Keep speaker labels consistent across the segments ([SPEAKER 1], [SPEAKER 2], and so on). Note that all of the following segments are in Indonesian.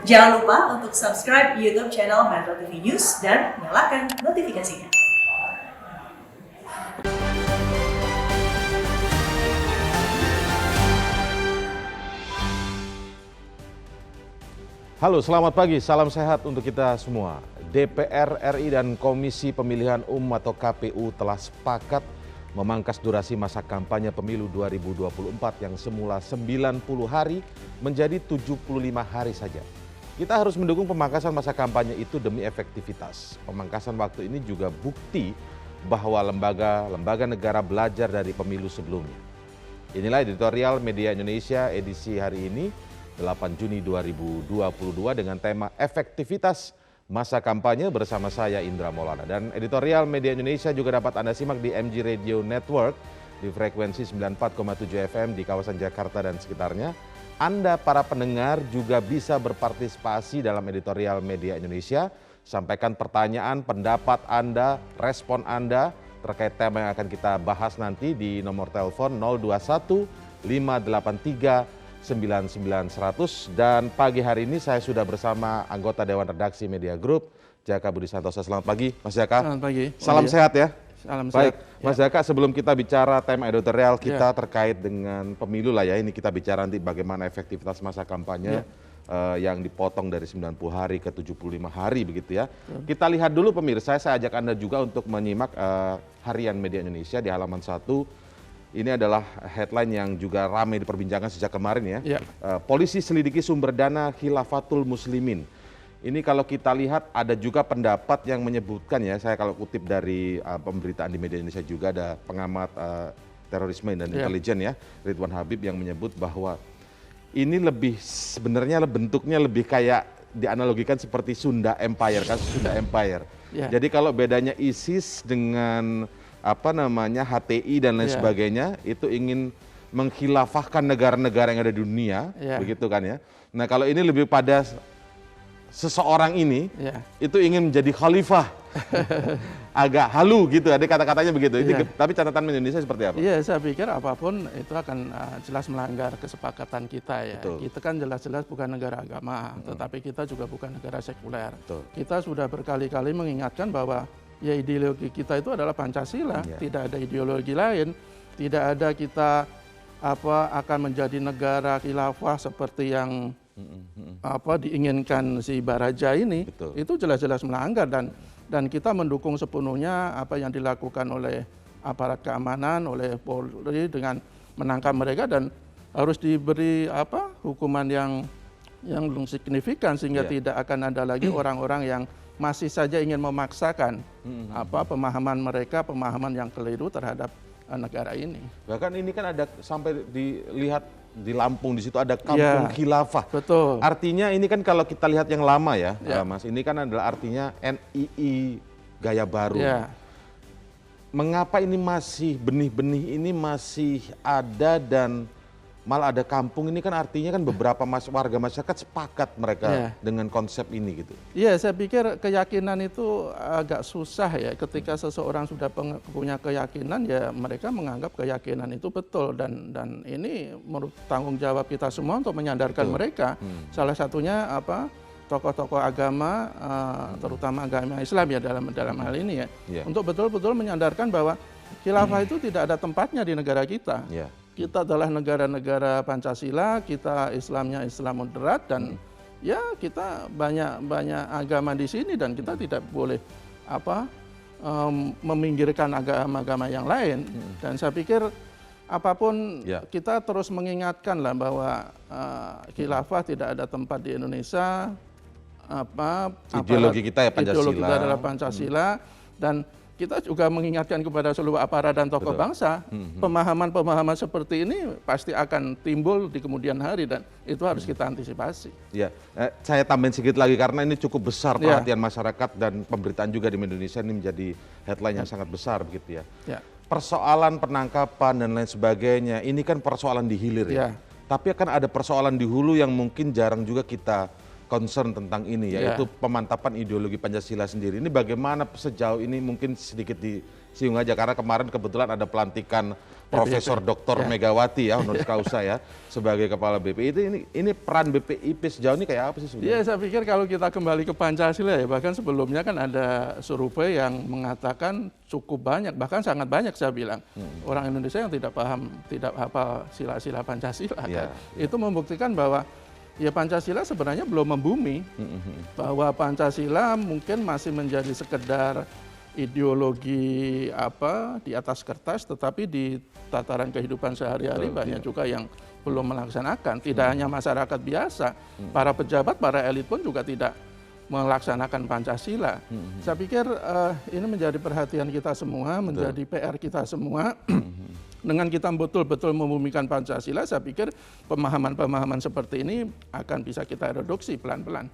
[SPEAKER 1] Jangan lupa untuk subscribe YouTube channel Metro TV News dan nyalakan notifikasinya.
[SPEAKER 2] Halo, selamat pagi, salam sehat untuk kita semua. DPR RI dan Komisi Pemilihan Umum atau KPU telah sepakat memangkas durasi masa kampanye pemilu 2024 yang semula 90 hari menjadi 75 hari saja. Kita harus mendukung pemangkasan masa kampanye itu demi efektivitas. Pemangkasan waktu ini juga bukti bahwa lembaga negara belajar dari pemilu sebelumnya. Inilah editorial Media Indonesia edisi hari ini, 8 Juni 2022 dengan tema efektivitas masa kampanye bersama saya Indra Maulana. Dan editorial Media Indonesia juga dapat Anda simak di MG Radio Network di frekuensi 94,7 FM di kawasan Jakarta dan sekitarnya. Anda para pendengar juga bisa berpartisipasi dalam editorial Media Indonesia. Sampaikan pertanyaan, pendapat Anda, respon Anda terkait tema yang akan kita bahas nanti di nomor telepon 021 583 9900. Dan pagi hari ini saya sudah bersama anggota Dewan Redaksi Media Group, Jaka Budi Santosa. Selamat pagi, Mas Jaka.
[SPEAKER 3] Selamat pagi.
[SPEAKER 2] Salam sehat ya.
[SPEAKER 3] Salam
[SPEAKER 2] Baik,
[SPEAKER 3] sehat.
[SPEAKER 2] Mas Jaka, sebelum kita bicara tema editorial kita terkait dengan pemilu lah ya, ini kita bicara nanti bagaimana efektivitas masa kampanye yang dipotong dari 90 hari ke 75 hari begitu ya. Kita lihat dulu pemirsa, saya ajak Anda juga untuk menyimak harian Media Indonesia di halaman 1. Ini adalah headline yang juga ramai diperbincangkan sejak kemarin ya. Polisi selidiki sumber dana Khilafatul Muslimin. Ini kalau kita lihat ada juga pendapat yang menyebutkan ya, saya kalau kutip dari pemberitaan di Media Indonesia juga ada pengamat terorisme dan intelijen ya, Ridwan Habib yang menyebut bahwa ini lebih sebenarnya bentuknya lebih kayak dianalogikan seperti Sunda Empire, kasus Sunda Empire. Jadi kalau bedanya ISIS dengan HTI dan lain sebagainya itu ingin menghilafahkan negara-negara yang ada di dunia, begitu kan ya. Nah kalau ini lebih pada seseorang ini itu ingin menjadi khalifah, agak halu gitu, ada kata-katanya begitu. Tapi catatan Indonesia seperti apa?
[SPEAKER 3] Iya, saya pikir apapun itu akan jelas melanggar kesepakatan kita ya. Kita kan jelas-jelas bukan negara agama, tetapi kita juga bukan negara sekuler. Kita sudah berkali-kali mengingatkan bahwa ya ideologi kita itu adalah Pancasila, tidak ada ideologi lain, tidak ada kita akan menjadi negara khilafah seperti yang diinginkan si Baraja ini. Itu jelas-jelas melanggar dan kita mendukung sepenuhnya apa yang dilakukan oleh aparat keamanan, oleh Polri dengan menangkap mereka dan harus diberi hukuman yang signifikan sehingga tidak akan ada lagi orang-orang yang masih saja ingin memaksakan pemahaman mereka, pemahaman yang keliru terhadap negara ini. Bahkan
[SPEAKER 2] ini kan ada sampai dilihat di Lampung, di situ ada kampung khilafah.
[SPEAKER 3] Betul.
[SPEAKER 2] Artinya ini kan kalau kita lihat yang lama ya, Mas, ini kan adalah artinya NII gaya baru. Mengapa ini masih benih-benih ini masih ada dan malah ada kampung ini kan artinya kan beberapa warga masyarakat sepakat mereka dengan konsep ini gitu. Iya,
[SPEAKER 3] saya pikir keyakinan itu agak susah ya ketika seseorang sudah punya keyakinan ya mereka menganggap keyakinan itu betul dan ini menurut tanggung jawab kita semua untuk menyadarkan mereka. Salah satunya tokoh-tokoh agama terutama agama Islam ya dalam hal ini ya. Untuk betul-betul menyadarkan bahwa khilafah itu tidak ada tempatnya di negara kita. Kita adalah negara-negara Pancasila, kita Islamnya Islam moderat dan ya kita banyak agama di sini dan kita tidak boleh meminggirkan agama-agama yang lain. Dan saya pikir apapun kita terus mengingatkan lah bahwa khilafah tidak ada tempat di Indonesia.
[SPEAKER 2] Ideologi kita ya Pancasila.
[SPEAKER 3] Ideologi kita adalah Pancasila dan kita juga mengingatkan kepada seluruh aparat dan tokoh bangsa, pemahaman-pemahaman seperti ini pasti akan timbul di kemudian hari dan itu harus kita antisipasi.
[SPEAKER 2] Ya, saya tambahin sedikit lagi karena ini cukup besar perhatian masyarakat dan pemberitaan juga di Indonesia ini menjadi headline yang sangat besar begitu ya. Persoalan penangkapan dan lain sebagainya, ini kan persoalan di hilir ya. Tapi akan ada persoalan di hulu yang mungkin jarang juga kita concern tentang ini, yaitu pemantapan ideologi Pancasila sendiri. Ini bagaimana sejauh ini mungkin sedikit singgung aja karena kemarin kebetulan ada pelantikan Profesor Dr. Megawati ya honoris causa ya sebagai kepala BPI. Ini peran BPIP sejauh ini kayak apa sih sebenarnya?
[SPEAKER 3] Ya, saya pikir kalau kita kembali ke Pancasila ya, bahkan sebelumnya kan ada survei yang mengatakan cukup banyak, bahkan sangat banyak saya bilang orang Indonesia yang tidak paham, tidak hafal sila-sila Pancasila kan. Itu membuktikan bahwa ya Pancasila sebenarnya belum membumi, bahwa Pancasila mungkin masih menjadi sekedar ideologi apa di atas kertas, tetapi di tataran kehidupan sehari-hari banyak juga yang belum melaksanakan. Tidak hanya masyarakat biasa, para pejabat, para elit pun juga tidak melaksanakan Pancasila. Saya pikir ini menjadi perhatian kita semua, menjadi PR kita semua. Dengan kita betul-betul membumikan Pancasila, saya pikir pemahaman-pemahaman seperti ini akan bisa kita reduksi pelan-pelan.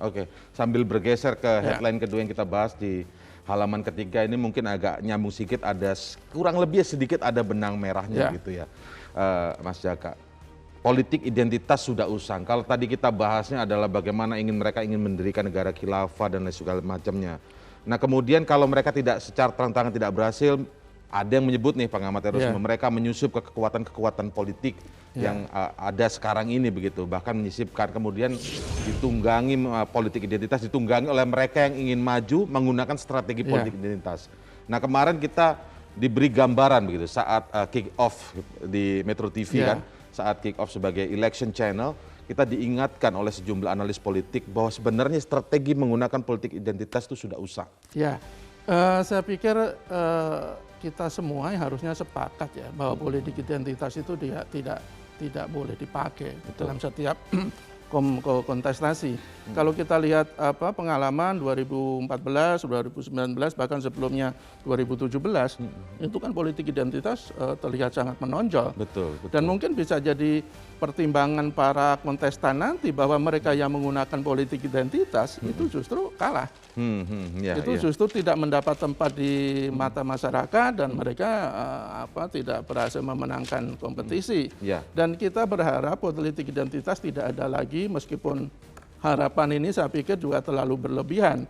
[SPEAKER 2] Oke, sambil bergeser ke headline kedua yang kita bahas di halaman ketiga ini mungkin agak nyambung sedikit, ada kurang lebih sedikit ada benang merahnya gitu ya, Mas Jaka. Politik identitas sudah usang. Kalau tadi kita bahasnya adalah bagaimana mereka ingin mendirikan negara khilafah dan lain segala macamnya. Nah kemudian kalau mereka tidak secara terang-terangan tidak berhasil, ada yang menyebut nih pengamat terorisme, mereka menyusup ke kekuatan-kekuatan politik yang ada sekarang ini begitu, bahkan menyisipkan kemudian ditunggangi politik identitas, ditunggangi oleh mereka yang ingin maju menggunakan strategi politik identitas. Nah kemarin kita diberi gambaran begitu saat kick off di Metro TV kan, saat kick off sebagai election channel, kita diingatkan oleh sejumlah analis politik bahwa sebenarnya strategi menggunakan politik identitas itu sudah usang. Ya,
[SPEAKER 3] saya pikir kita semua harusnya sepakat ya bahwa politik identitas itu dia tidak boleh dipakai dalam setiap kontestasi. Kalau kita lihat pengalaman 2014, 2019 bahkan sebelumnya 2017 itu kan politik identitas terlihat sangat menonjol.
[SPEAKER 2] Betul.
[SPEAKER 3] Dan mungkin bisa jadi pertimbangan para kontestan nanti bahwa mereka yang menggunakan politik identitas itu justru kalah. Itu justru tidak mendapat tempat di mata masyarakat dan mereka tidak berhasil memenangkan kompetisi. Dan kita berharap politik identitas tidak ada lagi, meskipun harapan ini saya pikir juga terlalu berlebihan.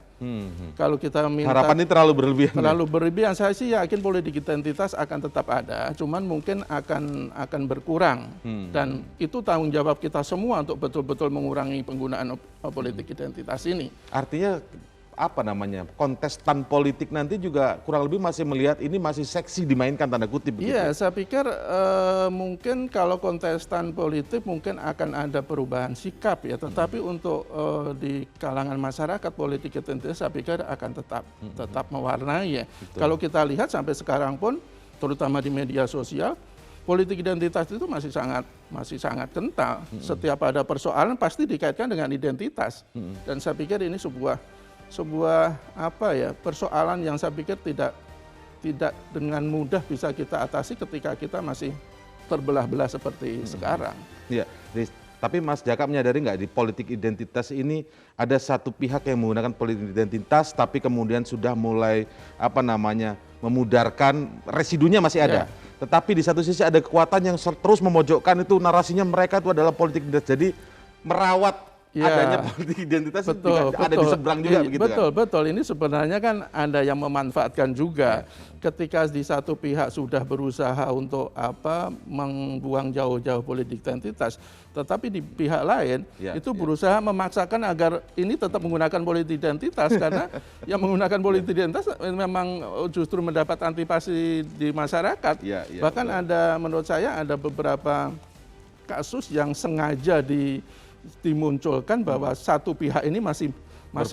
[SPEAKER 3] Kalau kita minta
[SPEAKER 2] harapan ini terlalu berlebihan.
[SPEAKER 3] Terlalu berlebihan. Saya sih yakin politik identitas akan tetap ada, cuman mungkin akan berkurang. Dan itu tanggung jawab kita semua untuk betul-betul mengurangi penggunaan politik identitas ini.
[SPEAKER 2] Artinya apa namanya, kontestan politik nanti juga kurang lebih masih melihat ini masih seksi dimainkan tanda kutip begitu.
[SPEAKER 3] Iya, saya pikir mungkin kalau kontestan politik mungkin akan ada perubahan sikap ya, tetapi untuk di kalangan masyarakat politik identitas saya pikir akan tetap mewarnai ya. Kalau kita lihat sampai sekarang pun terutama di media sosial, politik identitas itu masih sangat kental. Setiap ada persoalan pasti dikaitkan dengan identitas. Dan saya pikir ini sebuah persoalan yang saya pikir tidak dengan mudah bisa kita atasi ketika kita masih terbelah-belah seperti sekarang.
[SPEAKER 2] Iya, tapi Mas Jaka menyadari nggak di politik identitas ini ada satu pihak yang menggunakan politik identitas tapi kemudian sudah mulai memudarkan, residunya masih ada. Tetapi di satu sisi ada kekuatan yang terus memojokkan itu narasinya mereka itu adalah politik identitas. Jadi merawat adanya politik identitas betul, ada di seberang juga begitu kan?
[SPEAKER 3] Betul. Ini sebenarnya kan ada yang memanfaatkan juga. Ketika di satu pihak sudah berusaha untuk membuang jauh-jauh politik identitas, tetapi di pihak lain itu berusaha memaksakan agar ini tetap menggunakan politik identitas karena yang menggunakan politik identitas memang justru mendapat antipati di masyarakat. Bahkan menurut saya ada beberapa kasus yang sengaja dimunculkan bahwa satu pihak ini masih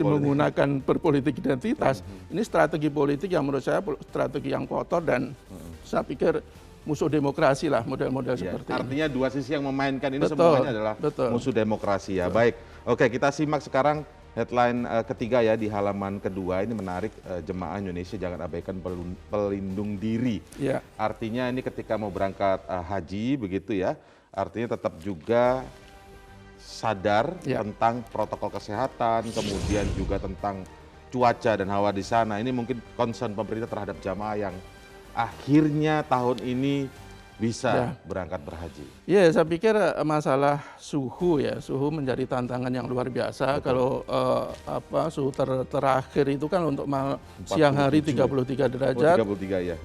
[SPEAKER 3] menggunakan berpolitik identitas. Ini strategi politik yang menurut saya strategi yang kotor dan saya pikir musuh demokrasi lah model-model seperti ini.
[SPEAKER 2] Artinya dua sisi yang memainkan ini semuanya adalah musuh demokrasi ya. Baik, oke kita simak sekarang headline ketiga ya di halaman kedua. Ini menarik, jemaah Indonesia jangan abaikan pelindung diri. Artinya ini ketika mau berangkat haji begitu ya, artinya tetap juga sadar tentang protokol kesehatan, kemudian juga tentang cuaca dan hawa di sana. Ini mungkin concern pemerintah terhadap jamaah yang akhirnya tahun ini bisa
[SPEAKER 3] Ya.
[SPEAKER 2] berangkat berhaji.
[SPEAKER 3] Ya, saya pikir masalah suhu menjadi tantangan yang luar biasa. Kalau suhu terakhir itu kan untuk siang hari 33 derajat,
[SPEAKER 2] 33 ya.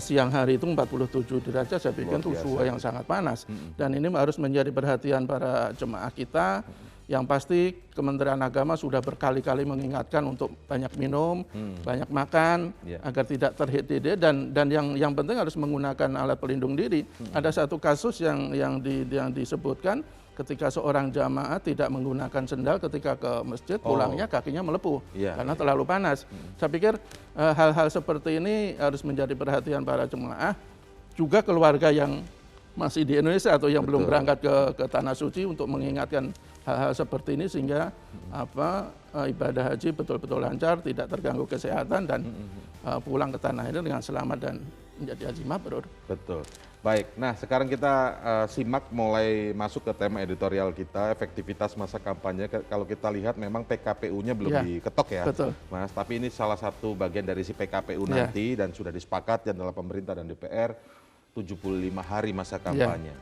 [SPEAKER 3] siang hari itu 47 derajat. Saya pikir itu suhu yang sangat panas. Dan ini harus menjadi perhatian para jemaah kita. Yang pasti Kementerian Agama sudah berkali-kali mengingatkan untuk banyak minum, banyak makan, agar tidak terhidrasi dan yang penting harus menggunakan alat pelindung diri. Ada satu kasus yang disebutkan ketika seorang jamaah tidak menggunakan sendal ketika ke masjid, pulangnya kakinya melepuh karena terlalu panas. Saya pikir hal-hal seperti ini harus menjadi perhatian para jemaah, juga keluarga yang masih di Indonesia atau yang belum berangkat ke Tanah Suci untuk mengingatkan hal-hal seperti ini sehingga ibadah haji betul-betul lancar, tidak terganggu kesehatan dan pulang ke tanah air dengan selamat dan menjadi haji mabrur.
[SPEAKER 2] Betul. Baik, nah sekarang kita simak mulai masuk ke tema editorial kita, efektivitas masa kampanye. Kalau kita lihat memang PKPU-nya belum diketok ya,
[SPEAKER 3] betul.
[SPEAKER 2] Mas. Tapi ini salah satu bagian dari si PKPU nanti dan sudah disepakati antara pemerintah dan DPR 75 hari masa kampanye.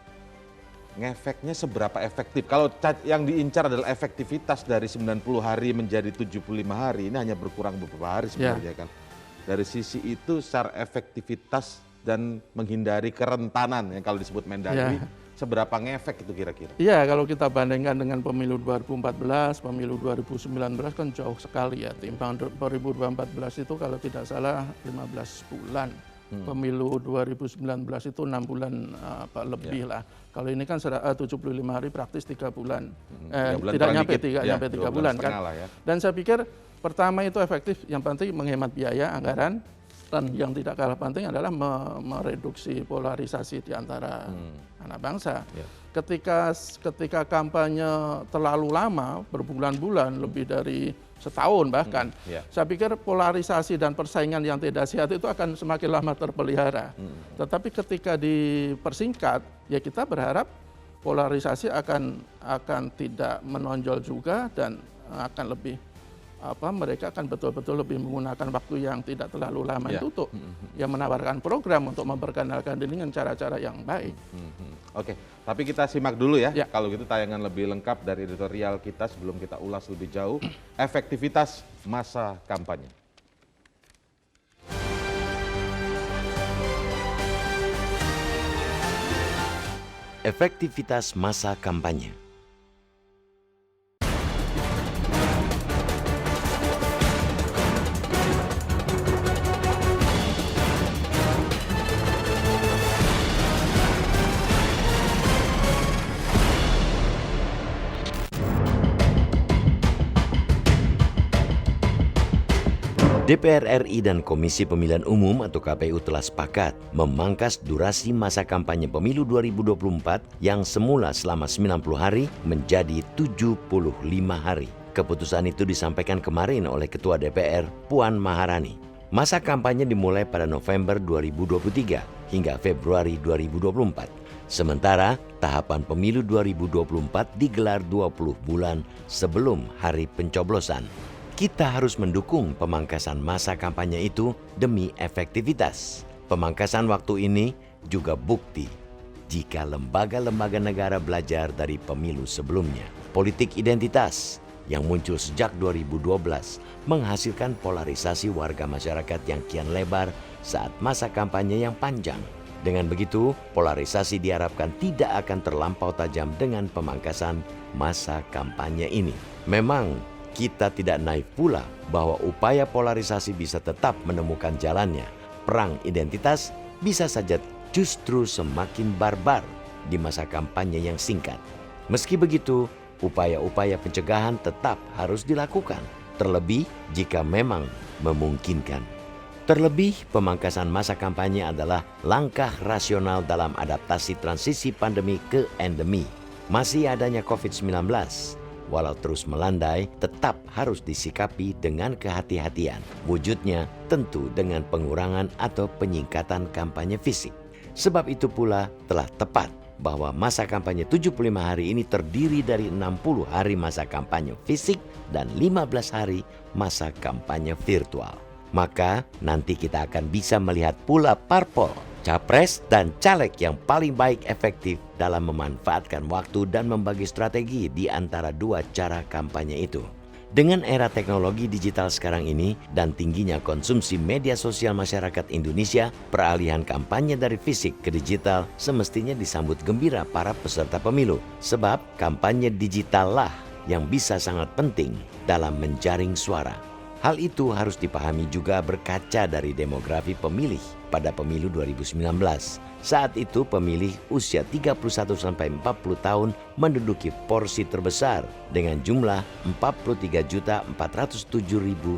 [SPEAKER 2] Ngefeknya seberapa efektif? Kalau yang diincar adalah efektivitas dari 90 hari menjadi 75 hari, ini hanya berkurang beberapa hari sebenarnya kan. Dari sisi itu secara efektivitas dan menghindari kerentanan yang kalau disebut Mendagri, seberapa ngefek itu kira-kira? Iya,
[SPEAKER 3] kalau kita bandingkan dengan pemilu 2014, pemilu 2019 kan jauh sekali ya. Timbang 2014 itu kalau tidak salah 15 bulan. Pemilu 2019 itu 6 bulan lebih lah. Kalau ini kan 75 hari praktis 3 bulan. Tidak nyampe 3 bulan kan. Dan saya pikir pertama itu efektif, yang penting menghemat biaya anggaran, dan yang tidak kalah penting adalah mereduksi polarisasi di antara anak bangsa. Ketika kampanye terlalu lama, berbulan-bulan, lebih dari setahun bahkan, saya pikir polarisasi dan persaingan yang tidak sehat itu akan semakin lama terpelihara. Tetapi ketika dipersingkat, ya kita berharap polarisasi akan tidak menonjol juga dan akan lebih mereka akan betul-betul lebih menggunakan waktu yang tidak terlalu lama itu untuk menawarkan program untuk memperkenalkan diri dengan cara-cara yang baik.
[SPEAKER 2] Oke, tapi kita simak dulu ya. Kalau gitu tayangan lebih lengkap dari editorial kita sebelum kita ulas lebih jauh efektivitas masa kampanye.
[SPEAKER 4] Efektivitas masa kampanye. DPR RI dan Komisi Pemilihan Umum atau KPU telah sepakat memangkas durasi masa kampanye pemilu 2024 yang semula selama 90 hari menjadi 75 hari. Keputusan itu disampaikan kemarin oleh Ketua DPR Puan Maharani. Masa kampanye dimulai pada November 2023 hingga Februari 2024. Sementara tahapan pemilu 2024 digelar 20 bulan sebelum hari pencoblosan. Kita harus mendukung pemangkasan masa kampanye itu demi efektivitas. Pemangkasan waktu ini juga bukti jika lembaga-lembaga negara belajar dari pemilu sebelumnya. Politik identitas yang muncul sejak 2012 menghasilkan polarisasi warga masyarakat yang kian lebar saat masa kampanye yang panjang. Dengan begitu, polarisasi diharapkan tidak akan terlampau tajam dengan pemangkasan masa kampanye ini. Memang kita tidak naif pula bahwa upaya polarisasi bisa tetap menemukan jalannya. Perang identitas bisa saja justru semakin barbar di masa kampanye yang singkat. Meski begitu, upaya-upaya pencegahan tetap harus dilakukan, terlebih jika memang memungkinkan. Terlebih, pemangkasan masa kampanye adalah langkah rasional dalam adaptasi transisi pandemi ke endemi. Masih adanya COVID-19, walau terus melandai, tetap harus disikapi dengan kehati-hatian. Wujudnya tentu dengan pengurangan atau penyingkatan kampanye fisik. Sebab itu pula telah tepat bahwa masa kampanye 75 hari ini terdiri dari 60 hari masa kampanye fisik dan 15 hari masa kampanye virtual. maka nanti kita akan bisa melihat pula parpol, capres dan caleg yang paling baik efektif dalam memanfaatkan waktu dan membagi strategi di antara dua cara kampanye itu. Dengan era teknologi digital sekarang ini dan tingginya konsumsi media sosial masyarakat Indonesia, peralihan kampanye dari fisik ke digital semestinya disambut gembira para peserta pemilu. Sebab kampanye digital lah yang bisa sangat penting dalam menjaring suara. Hal itu harus dipahami juga berkaca dari demografi pemilih pada pemilu 2019. Saat itu pemilih usia 31-40 tahun menduduki porsi terbesar dengan jumlah 43.407.156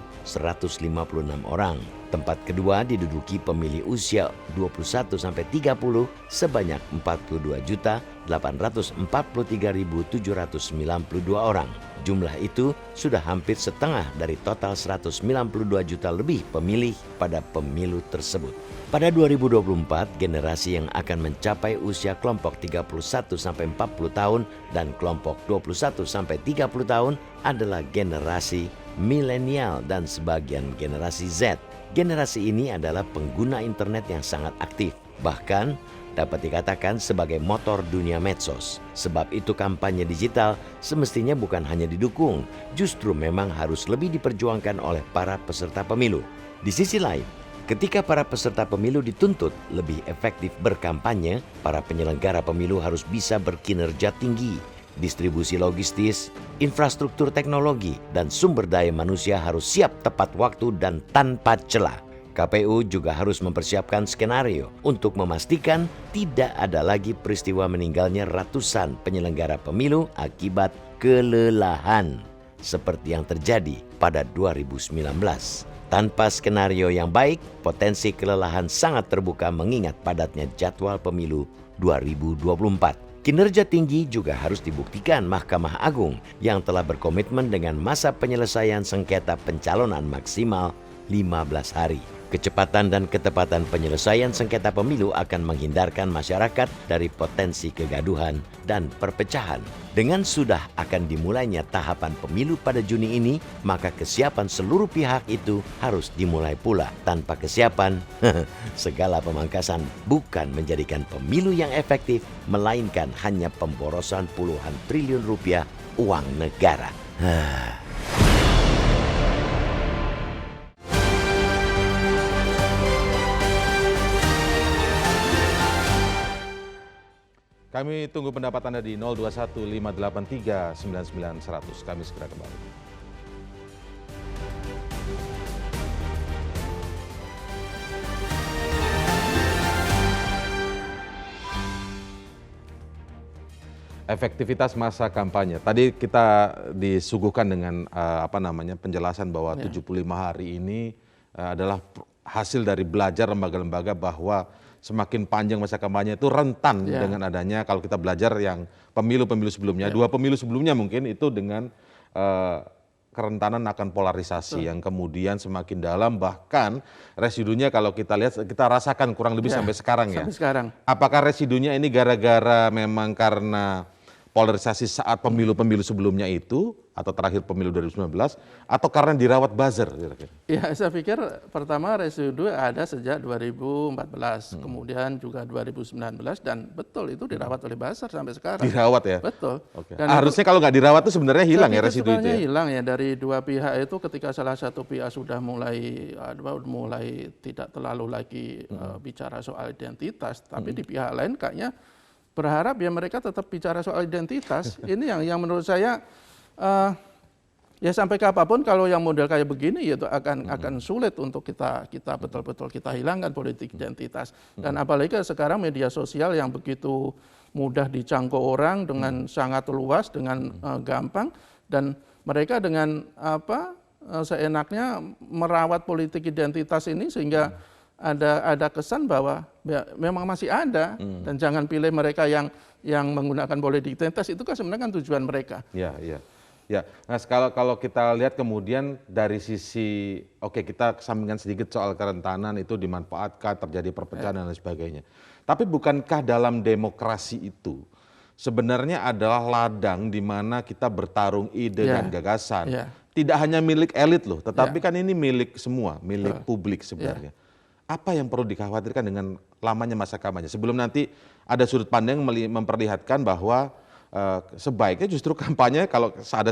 [SPEAKER 4] orang. Tempat kedua diduduki pemilih usia 21-30 sebanyak 42.843.792 orang. Jumlah itu sudah hampir setengah dari total 192 juta lebih pemilih pada pemilu tersebut. Pada 2024, generasi yang akan mencapai usia kelompok 31-40 tahun dan kelompok 21-30 tahun adalah generasi milenial dan sebagian generasi Z. Generasi ini adalah pengguna internet yang sangat aktif, bahkan dapat dikatakan sebagai motor dunia medsos. Sebab itu kampanye digital semestinya bukan hanya didukung, justru memang harus lebih diperjuangkan oleh para peserta pemilu. Di sisi lain, ketika para peserta pemilu dituntut lebih efektif berkampanye, para penyelenggara pemilu harus bisa berkinerja tinggi. Distribusi logistis, infrastruktur teknologi, dan sumber daya manusia harus siap tepat waktu dan tanpa celah. KPU juga harus mempersiapkan skenario untuk memastikan tidak ada lagi peristiwa meninggalnya ratusan penyelenggara pemilu akibat kelelahan seperti yang terjadi pada 2019. Tanpa skenario yang baik, potensi kelelahan sangat terbuka mengingat padatnya jadwal pemilu 2024. Kinerja tinggi juga harus dibuktikan Mahkamah Agung yang telah berkomitmen dengan masa penyelesaian sengketa pencalonan maksimal 15 hari. Kecepatan dan ketepatan penyelesaian sengketa pemilu akan menghindarkan masyarakat dari potensi kegaduhan dan perpecahan. Dengan sudah akan dimulainya tahapan pemilu pada Juni ini, maka kesiapan seluruh pihak itu harus dimulai pula. Tanpa kesiapan, segala pemangkasan bukan menjadikan pemilu yang efektif, melainkan hanya pemborosan puluhan triliun rupiah uang negara.
[SPEAKER 2] Kami tunggu pendapat Anda di 0215839900. Kami segera kembali. Efektivitas masa kampanye. Tadi kita disuguhkan dengan penjelasan bahwa 75 hari ini adalah hasil dari belajar lembaga-lembaga bahwa semakin panjang masa kampanye itu rentan dengan adanya, kalau kita belajar yang pemilu-pemilu sebelumnya, dua pemilu sebelumnya mungkin itu dengan kerentanan akan polarisasi yang kemudian semakin dalam, bahkan residunya kalau kita lihat, kita rasakan kurang lebih sampai sekarang ya.
[SPEAKER 3] Sampai sekarang.
[SPEAKER 2] Apakah residunya ini gara-gara memang karena polarisasi saat pemilu-pemilu sebelumnya itu, atau terakhir pemilu 2019, atau karena dirawat buzzer?
[SPEAKER 3] Ya, saya pikir pertama residu ada sejak 2014, kemudian juga 2019, dan betul itu dirawat oleh buzzer sampai sekarang.
[SPEAKER 2] Dirawat ya?
[SPEAKER 3] Betul.
[SPEAKER 2] Oke. Harusnya kalau nggak dirawat itu sebenarnya hilang ya residu itu ya?
[SPEAKER 3] Hilang ya, dari dua pihak itu ketika salah satu pihak sudah mulai tidak terlalu lagi bicara soal identitas, tapi di pihak lain kayaknya berharap ya mereka tetap bicara soal identitas. Ini yang menurut saya ya sampai kapanpun kalau yang model kayak begini ya itu akan sulit untuk kita betul-betul kita hilangkan politik identitas. Dan apalagi sekarang media sosial yang begitu mudah dijangkau orang dengan sangat luas, dengan gampang, dan mereka dengan seenaknya merawat politik identitas ini sehingga ada kesan bahwa ya, memang masih ada, dan jangan pilih mereka yang menggunakan politik identitas, itu kan sebenarnya kan tujuan mereka.
[SPEAKER 2] Iya, iya. Ya, nah kalau kita lihat kemudian dari sisi, kita kesampingkan sedikit soal kerentanan itu dimanfaatkan, terjadi perpecahan dan lain sebagainya. Tapi bukankah dalam demokrasi itu sebenarnya adalah ladang di mana kita bertarung ide dan gagasan. tidak hanya milik elit loh, tetapi kan ini milik semua, milik publik sebenarnya. Apa yang perlu dikhawatirkan dengan lamanya masa kampanye? Sebelum nanti ada sudut pandang memperlihatkan bahwa sebaiknya justru kampanye kalau ada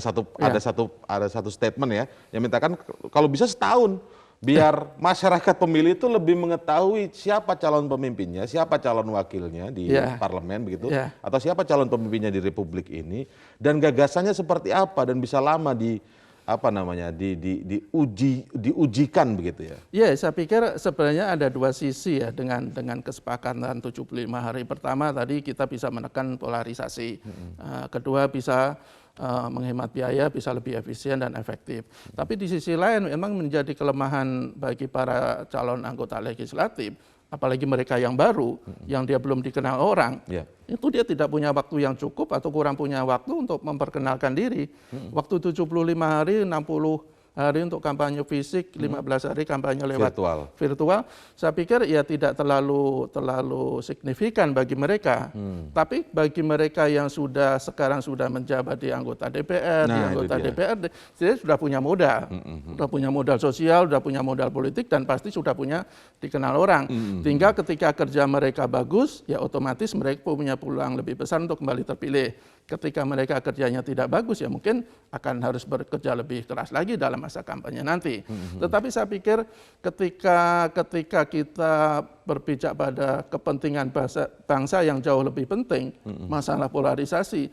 [SPEAKER 2] satu statement ya yang mintakan kalau bisa setahun biar masyarakat pemilih itu lebih mengetahui siapa calon pemimpinnya, siapa calon wakilnya di parlemen begitu, atau siapa calon pemimpinnya di republik ini dan gagasannya seperti apa dan bisa lama diujikan begitu ya.
[SPEAKER 3] Ya, saya pikir sebenarnya ada dua sisi ya dengan kesepakatan 75 hari. Pertama tadi kita bisa menekan polarisasi. Kedua bisa menghemat biaya, bisa lebih efisien dan efektif. Tapi di sisi lain memang menjadi kelemahan bagi para calon anggota legislatif, apalagi mereka yang baru, yang dia belum dikenal orang, itu dia tidak punya waktu yang cukup atau kurang punya waktu untuk memperkenalkan diri. Waktu 75 hari, 60 hari untuk kampanye fisik, 15 hari kampanye lewat virtual. Saya pikir ya tidak terlalu signifikan bagi mereka. Tapi bagi mereka yang sekarang sudah menjabat di anggota DPR, di anggota DPRD, dia sudah punya modal. Sudah punya modal sosial, sudah punya modal politik, dan pasti sudah punya dikenal orang. Sehingga ketika kerja mereka bagus, ya otomatis mereka punya peluang lebih besar untuk kembali terpilih. Ketika mereka kerjanya tidak bagus, ya mungkin akan harus bekerja lebih keras lagi dalam masa kampanye nanti. Tetapi saya pikir ketika kita berpijak pada kepentingan bangsa yang jauh lebih penting, masalah polarisasi,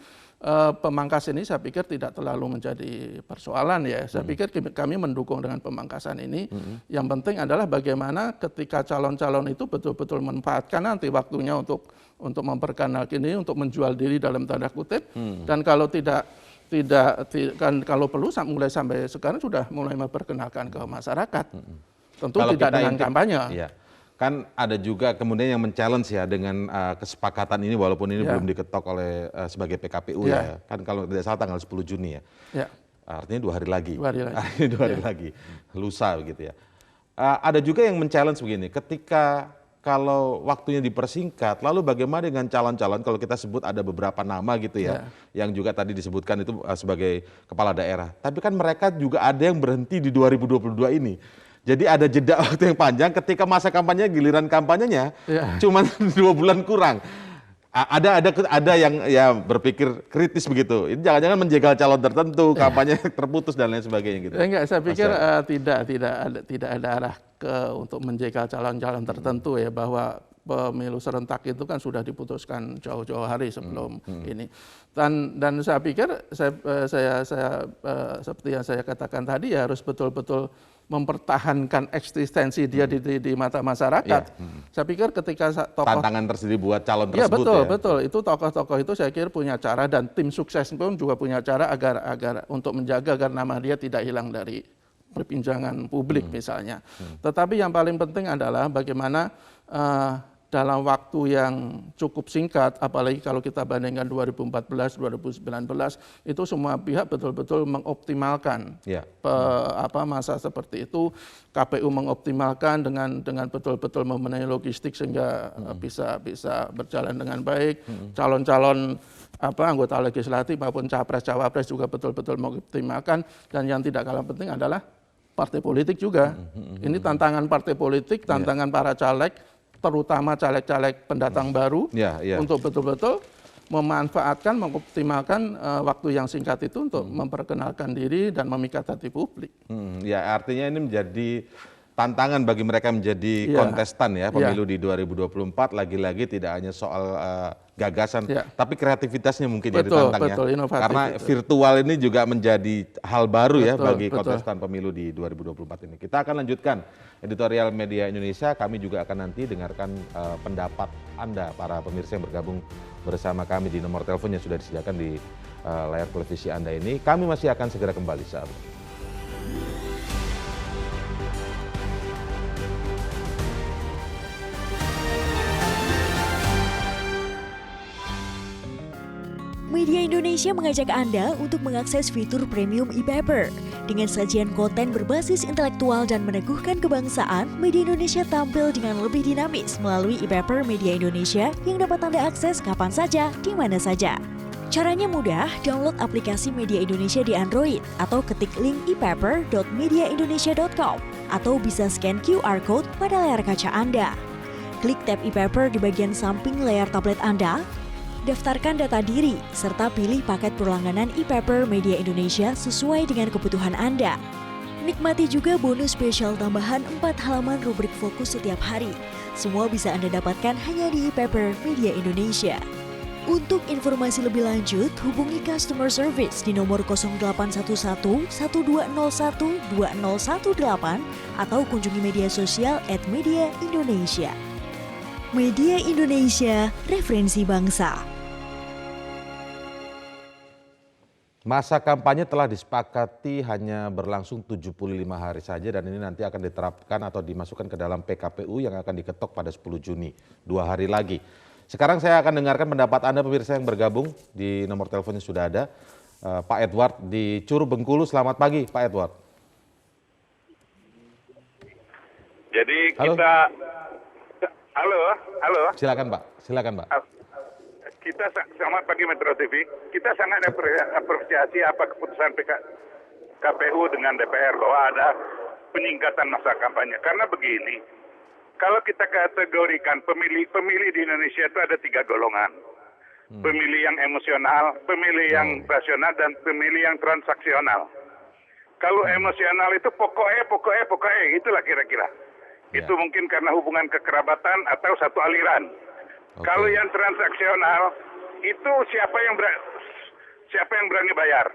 [SPEAKER 3] pemangkas ini saya pikir tidak terlalu menjadi persoalan ya. Saya pikir kami mendukung dengan pemangkasan ini. Yang penting adalah bagaimana ketika calon-calon itu betul-betul memanfaatkan nanti waktunya untuk memperkenalkan diri, untuk menjual diri dalam tanda kutip. Dan kalau kalau perlu mulai sampai sekarang sudah mulai memperkenalkan ke masyarakat. Tentu kalau tidak dengan kampanye. Iya.
[SPEAKER 2] Kan ada juga kemudian yang men-challenge ya dengan kesepakatan ini walaupun ini belum diketok oleh sebagai PKPU ya. Kan kalau tidak salah tanggal 10 Juni ya. Artinya 2 hari lagi. 2 hari lagi. Lusa begitu ya. Ada juga yang men-challenge begini, ketika kalau waktunya dipersingkat, lalu bagaimana dengan calon-calon kalau kita sebut ada beberapa nama gitu ya, yang juga tadi disebutkan itu sebagai kepala daerah. Tapi kan mereka juga ada yang berhenti di 2022 ini. Jadi ada jeda waktu yang panjang ketika masa kampanye, giliran kampanyenya cuma 2 bulan kurang. Ada yang ya berpikir kritis begitu. Ini jangan-jangan menjegal calon tertentu, kampanye terputus dan lain sebagainya gitu.
[SPEAKER 3] Enggak, saya pikir tidak ada arah untuk menjegal calon-calon tertentu ya, bahwa pemilu serentak itu kan sudah diputuskan jauh-jauh hari sebelum ini. Dan saya pikir saya seperti yang saya katakan tadi ya harus betul-betul mempertahankan eksistensi dia di mata masyarakat. Saya pikir ketika
[SPEAKER 2] tantangan tersendiri buat calon tersebut
[SPEAKER 3] betul. Itu tokoh-tokoh itu saya kira punya cara, dan tim sukses pun juga punya cara agar untuk menjaga agar nama dia tidak hilang dari perbincangan publik misalnya. Tetapi yang paling penting adalah bagaimana dalam waktu yang cukup singkat, apalagi kalau kita bandingkan 2014, 2019, itu semua pihak betul-betul mengoptimalkan masa seperti itu. KPU mengoptimalkan dengan betul-betul memenuhi logistik sehingga bisa berjalan dengan baik. Calon-calon anggota legislatif maupun capres-cawapres juga betul-betul mengoptimalkan. Dan yang tidak kalah penting adalah partai politik juga. Ini tantangan partai politik, tantangan para caleg, terutama caleg-caleg pendatang baru, untuk betul-betul memanfaatkan, mengoptimalkan waktu yang singkat itu untuk memperkenalkan diri dan memikat hati publik.
[SPEAKER 2] Ya, artinya ini menjadi tantangan bagi mereka menjadi kontestan ya pemilu di 2024, lagi-lagi tidak hanya soal gagasan, tapi kreativitasnya mungkin jadi ditantang ya. Karena virtual ini juga menjadi hal baru bagi kontestan pemilu di 2024 ini. Kita akan lanjutkan editorial Media Indonesia. Kami juga akan nanti dengarkan pendapat Anda, para pemirsa yang bergabung bersama kami di nomor telepon yang sudah disediakan di layar televisi Anda ini. Kami masih akan segera kembali saat ini.
[SPEAKER 5] Media Indonesia mengajak Anda untuk mengakses fitur premium e-paper. Dengan sajian konten berbasis intelektual dan meneguhkan kebangsaan, Media Indonesia tampil dengan lebih dinamis melalui e-paper Media Indonesia yang dapat Anda akses kapan saja, di mana saja. Caranya mudah, download aplikasi Media Indonesia di Android atau ketik link ePaper.mediaindonesia.com atau bisa scan QR Code pada layar kaca Anda. Klik tab ePaper di bagian samping layar tablet Anda, daftarkan data diri, serta pilih paket berlangganan ePaper Media Indonesia sesuai dengan kebutuhan Anda. Nikmati juga bonus spesial tambahan 4 halaman rubrik fokus setiap hari. Semua bisa Anda dapatkan hanya di ePaper Media Indonesia. Untuk informasi lebih lanjut, hubungi customer service di nomor 0811 1201 2018 atau kunjungi media sosial @mediaindonesia. Media Indonesia, referensi bangsa.
[SPEAKER 2] Masa kampanye telah disepakati hanya berlangsung 75 hari saja dan ini nanti akan diterapkan atau dimasukkan ke dalam PKPU yang akan diketok pada 10 Juni, 2 hari lagi. Sekarang saya akan dengarkan pendapat Anda pemirsa yang bergabung, di nomor teleponnya sudah ada. Pak Edward di Curug Bengkulu, selamat pagi Pak Edward.
[SPEAKER 6] Jadi
[SPEAKER 2] Halo.
[SPEAKER 6] Halo.
[SPEAKER 2] Silakan Pak.
[SPEAKER 6] Kita selamat pagi Metro TV. Kita sangat apresiasi apa keputusan KPU dengan DPR bahwa ada peningkatan masa kampanye. Karena begini, kalau kita kategorikan pemilih di Indonesia itu ada 3 golongan. Pemilih yang emosional, pemilih yang rasional, dan pemilih yang transaksional. Kalau emosional itu pokoknya, itulah kira-kira.
[SPEAKER 2] Ya.
[SPEAKER 6] Itu mungkin karena hubungan kekerabatan atau satu aliran.
[SPEAKER 2] Oke.
[SPEAKER 6] Kalau yang transaksional itu siapa yang berani bayar.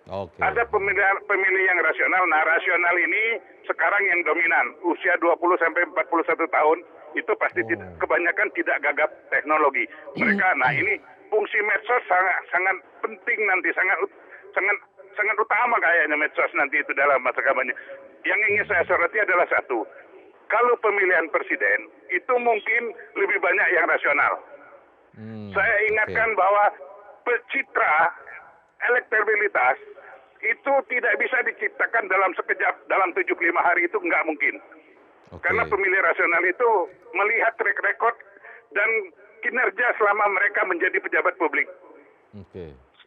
[SPEAKER 2] Oke.
[SPEAKER 6] Ada pemilih yang rasional. Nah, rasional ini sekarang yang dominan, usia 20 sampai 41 tahun itu pasti kebanyakan tidak gagap teknologi. Mereka, nah ini fungsi medsos sangat penting nanti, sangat utama kayaknya medsos nanti itu dalam masa kampanye. Yang ingin saya soroti adalah satu, kalau pemilihan presiden itu mungkin lebih banyak yang rasional. Saya ingatkan bahwa citra elektabilitas itu tidak bisa diciptakan dalam sekejap, dalam 75 hari itu nggak mungkin. Karena pemilih rasional itu melihat track record dan kinerja selama mereka menjadi pejabat publik.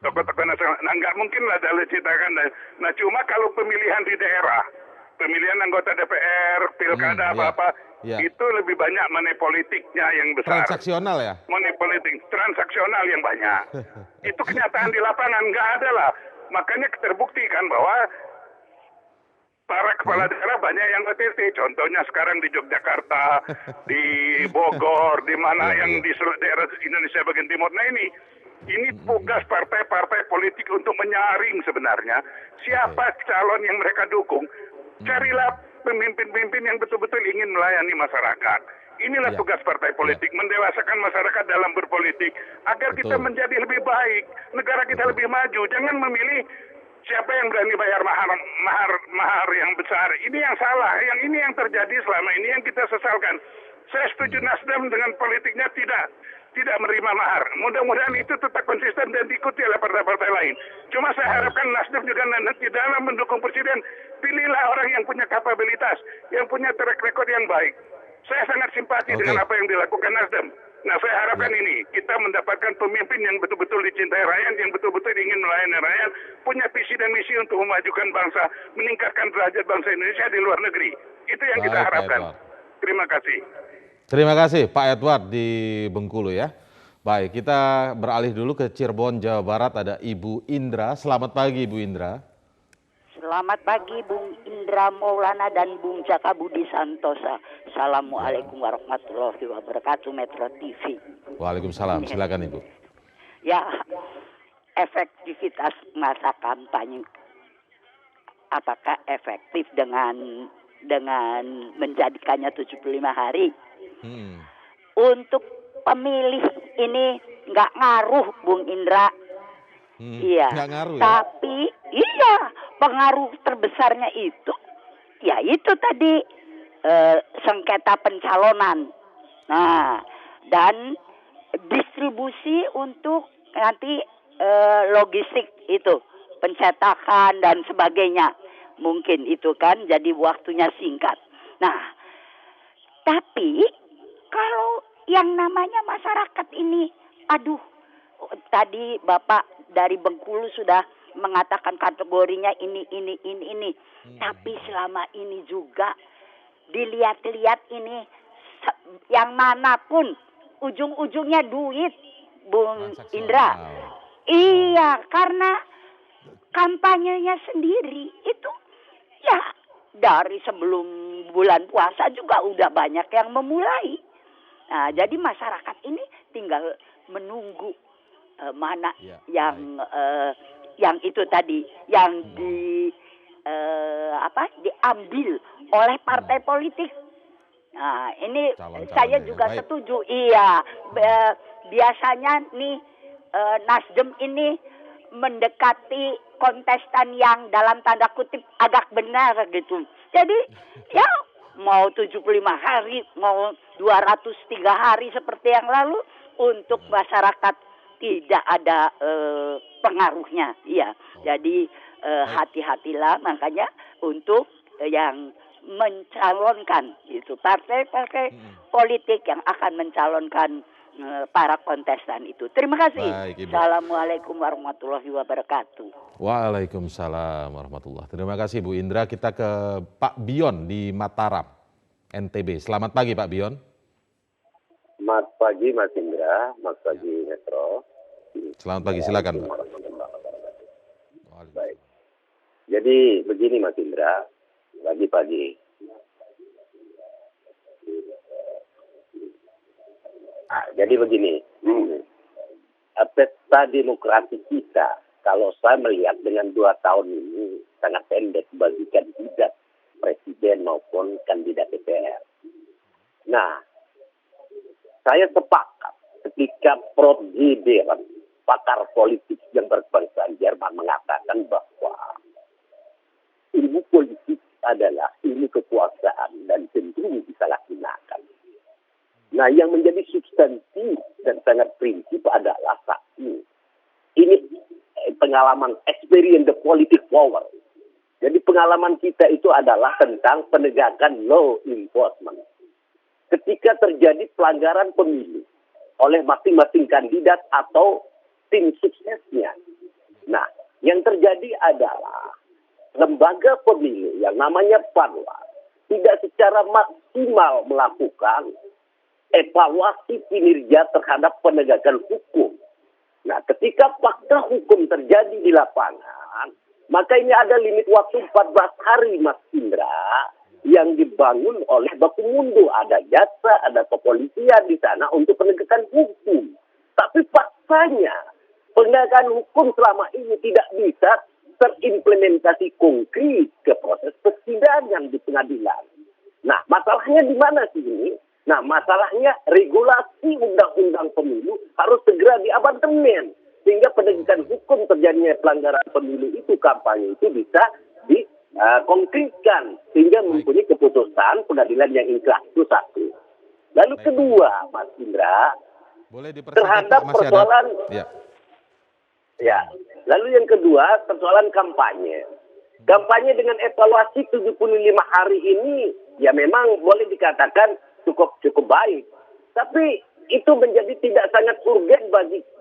[SPEAKER 6] Tokoh-tokoh nasional, nah nggak mungkin lah dalam ciptakan. Nah cuma kalau pemilihan di daerah, pemilihan anggota DPR, pilkada itu lebih banyak money politiknya yang besar.
[SPEAKER 2] Transaksional ya?
[SPEAKER 6] Money politik, transaksional yang banyak. Itu kenyataan di lapangan, nggak ada lah. Makanya terbukti kan bahwa para kepala daerah banyak yang OTT. Contohnya sekarang di Yogyakarta, di Bogor, di mana yang di seluruh daerah Indonesia bagian timur. Nah ini tugas partai-partai politik untuk menyaring sebenarnya siapa calon yang mereka dukung. Carilah pemimpin-pemimpin yang betul-betul ingin melayani masyarakat. Inilah tugas partai politik, mendewasakan masyarakat dalam berpolitik agar kita menjadi lebih baik, negara kita lebih maju. Jangan memilih siapa yang berani bayar mahar yang besar. Ini yang salah, ini yang terjadi selama ini yang kita sesalkan. Saya setuju Nasdem dengan politiknya tidak menerima mahar. Mudah-mudahan itu tetap konsisten dan diikuti oleh partai-partai lain. Cuma saya harapkan Nasdem juga nanti dalam mendukung presiden, pilihlah orang yang punya kapabilitas, yang punya track record yang baik. Saya sangat simpati dengan apa yang dilakukan Nasdem. Nah, saya harapkan ini, kita mendapatkan pemimpin yang betul-betul dicintai rakyat, yang betul-betul ingin melayani rakyat, punya visi dan misi untuk memajukan bangsa, meningkatkan derajat bangsa Indonesia di luar negeri. Itu yang kita harapkan. Terima kasih.
[SPEAKER 2] Terima kasih Pak Edward di Bengkulu ya. Baik, kita beralih dulu ke Cirebon, Jawa Barat. Ada Ibu Indra. Selamat pagi Ibu Indra.
[SPEAKER 7] Selamat pagi Bung Indra Maulana dan Bung Jaka Budi Santosa. Assalamualaikum warahmatullahi wabarakatuh, Metro TV.
[SPEAKER 2] Waalaikumsalam, silakan Ibu.
[SPEAKER 7] Ya, efektivitas masa kampanye. Apakah efektif dengan menjadikannya 75 hari? Untuk pemilih ini nggak ngaruh Bung Indra. Iya,
[SPEAKER 2] ngaruh, ya?
[SPEAKER 7] Tapi pengaruh terbesarnya itu, ya itu tadi sengketa pencalonan. Nah, dan distribusi untuk nanti logistik itu, pencetakan dan sebagainya. Mungkin itu kan jadi waktunya singkat. Nah, tapi kalau yang namanya masyarakat ini, tadi Bapak dari Bengkulu sudah mengatakan kategorinya ini. Tapi selama ini juga dilihat-lihat ini yang manapun ujung-ujungnya duit, Bung Indra. Iya, karena kampanyenya sendiri itu ya dari sebelum bulan puasa juga udah banyak yang memulai. Nah, jadi masyarakat ini tinggal menunggu mana yang itu tadi yang diambil oleh partai politik. Nah, ini saya juga setuju. Iya, biasanya nih Nasdem ini mendekati kontestan yang dalam tanda kutip agak benar gitu. Jadi ya mau 75 hari, mau 203 hari seperti yang lalu, untuk masyarakat tidak ada pengaruhnya. Iya, jadi hati-hatilah makanya untuk yang mencalonkan itu partai-partai politik yang akan mencalonkan para kontestan itu. Terima kasih.
[SPEAKER 2] Baik, Ibu.
[SPEAKER 7] Assalamualaikum warahmatullahi wabarakatuh.
[SPEAKER 2] Waalaikumsalam warahmatullahi. Terima kasih Bu Indra. Kita ke Pak Bion di Mataram, NTB. Selamat pagi Pak Bion.
[SPEAKER 8] Selamat pagi Mas Indra, selamat pagi Metro.
[SPEAKER 2] Selamat pagi, silakan Pak.
[SPEAKER 8] Baik. Jadi begini Mas Indra, pagi-pagi. Jadi begini, pesta demokrasi kita, kalau saya melihat dengan 2 tahun ini sangat pendek bagi kandidat presiden maupun kandidat DPR. Nah, saya sepakat ketika Prof. Gideren, pakar politik yang berkebangsaan Jerman, mengatakan bahwa ilmu politik adalah ilmu kekuasaan dan cenderung disalahgunakan. Nah, yang menjadi substansi dan sangat prinsip adalah satu. Ini pengalaman experience the politic power. Jadi pengalaman kita itu adalah tentang penegakan law enforcement. Ketika terjadi pelanggaran pemilu oleh masing-masing kandidat atau tim suksesnya. Nah, yang terjadi adalah lembaga pemilu yang namanya Panwas tidak secara maksimal melakukan evaluasi kinerja terhadap penegakan hukum. Nah, ketika fakta hukum terjadi di lapangan, maka ini ada limit waktu 14 hari, Mas Indra, yang dibangun oleh baku mundu. Ada jaksa, ada kepolisian di sana untuk penegakan hukum. Tapi faktanya, penegakan hukum selama ini tidak bisa terimplementasi konkret ke proses persidangan di pengadilan. Nah, masalahnya di mana sih ini? Nah, masalahnya regulasi undang-undang pemilu harus segera diamandemen sehingga penegakan hukum terjadinya pelanggaran pemilu itu, kampanye itu bisa konkretkan sehingga mempunyai keputusan pengadilan yang ikhlas. Itu satu. Lalu kedua, Mas Indra,
[SPEAKER 2] boleh
[SPEAKER 8] terhadap persoalan lalu yang kedua persoalan kampanye. Kampanye dengan evaluasi 75 hari ini ya memang boleh dikatakan cukup baik. Tapi itu menjadi tidak sangat urgen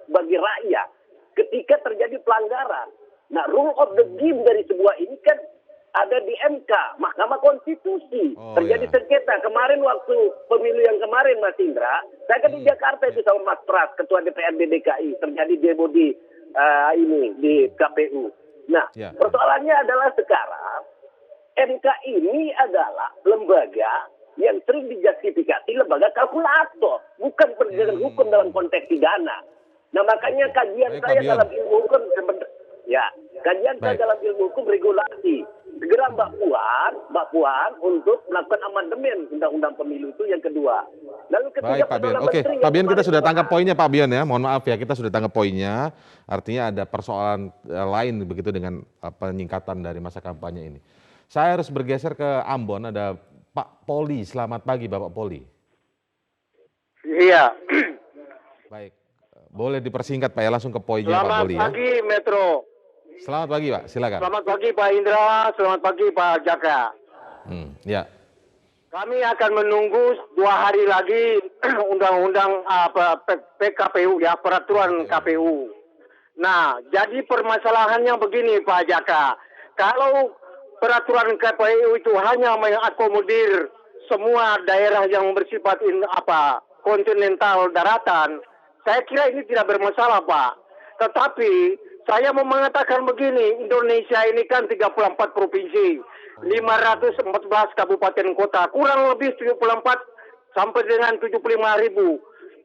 [SPEAKER 8] bagi rakyat ketika terjadi pelanggaran. Nah, rule of the game dari sebuah ini kan ada di MK, Mahkamah Konstitusi. Terjadi sengketa. Kemarin waktu pemilu yang kemarin, Mas Indra, saya kan di Jakarta itu sama Mas Pras, Ketua DPRD DKI, terjadi demo di KPU. Nah, persoalannya adalah sekarang MK ini adalah lembaga yang sering dijustifikasi lembaga kalkulator, bukan penegakan hukum dalam konteks pidana. Nah, makanya kajian saya dalam ilmu hukum saya dalam ilmu hukum regulasi. Segera Mbak Puan untuk melakukan amandemen undang-undang pemilu itu yang kedua. Lalu ketiga,
[SPEAKER 2] baik, Pak Bion. Oke, Pak Bion, kita sudah tangkap poinnya Pak Bion ya. Mohon maaf ya, kita sudah tangkap poinnya. Artinya ada persoalan lain begitu dengan penyingkatan dari masa kampanye ini. Saya harus bergeser ke Ambon, ada Pak Poli. Selamat pagi Bapak Poli.
[SPEAKER 9] Iya.
[SPEAKER 2] Baik, boleh dipersingkat Pak ya, langsung ke poinnya Pak Poli ya.
[SPEAKER 9] Selamat pagi Metro.
[SPEAKER 2] Selamat pagi Pak, silakan.
[SPEAKER 9] Selamat pagi Pak Indra, selamat pagi Pak Jaka.
[SPEAKER 2] Ya.
[SPEAKER 9] Kami akan menunggu 2 hari lagi undang-undang PKPU ya, peraturan KPU. Nah, jadi permasalahannya begini Pak Jaka. Kalau peraturan KPU itu hanya mengakomodir semua daerah yang bersifat kontinental daratan, saya kira ini tidak bermasalah Pak. Tetapi saya mau mengatakan begini, Indonesia ini kan 34 provinsi, 514 kabupaten kota, kurang lebih 74 sampai dengan 75.000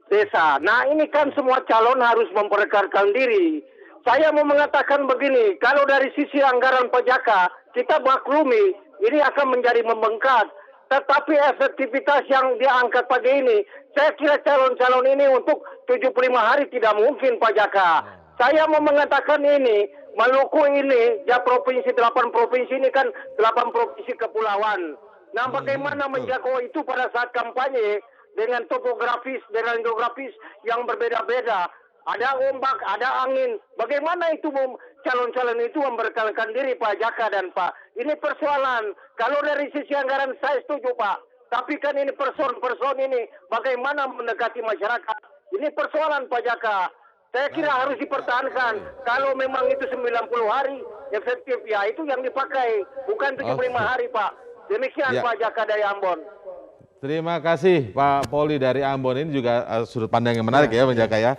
[SPEAKER 9] desa. Nah ini kan semua calon harus memperkenalkan diri. Saya mau mengatakan begini, kalau dari sisi anggaran pajaka, kita maklumi ini akan menjadi membengkak. Tetapi efektivitas yang diangkat pagi ini, saya kira calon-calon ini untuk 75 hari tidak mungkin pajaka. Saya mau mengatakan ini, Maluku ini, ya provinsi 8 provinsi ini kan 8 provinsi kepulauan. Nah bagaimana menjangkau itu pada saat kampanye dengan topografis, dengan geografis yang berbeda-beda. Ada ombak, ada angin. Bagaimana itu calon-calon itu memperkenalkan diri Pak Jaka dan Pak. Ini persoalan. Kalau dari sisi anggaran saya setuju Pak. Tapi kan ini person ini bagaimana mendekati masyarakat. Ini persoalan Pak Jaka. Saya kira harus dipertahankan. Kalau memang itu 90 hari efektif ya itu yang dipakai. Bukan 75 hari Pak. Demikian
[SPEAKER 2] Ya.
[SPEAKER 9] Pak Jaka dari Ambon.
[SPEAKER 2] Terima kasih Pak Poli dari Ambon. Ini juga sudut pandang yang menarik ya Bang Jaka ya.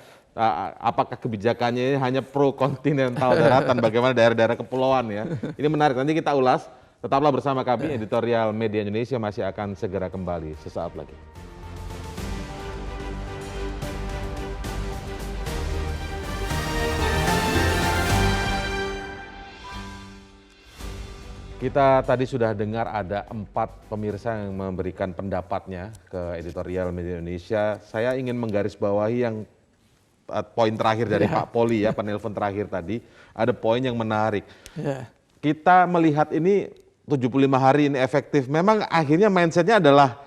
[SPEAKER 2] Apakah kebijakannya ini hanya pro kontinental daratan, bagaimana daerah-daerah kepulauan ya. Ini menarik, nanti kita ulas. Tetaplah bersama kami, Editorial Media Indonesia masih akan segera kembali sesaat lagi. Kita tadi sudah dengar ada 4 pemirsa yang memberikan pendapatnya ke Editorial Media Indonesia. Saya ingin menggarisbawahi yang poin terakhir dari Pak Poli ya, penelpon terakhir tadi. Ada poin yang menarik. Kita melihat ini 75 hari ini efektif. Memang akhirnya mindsetnya adalah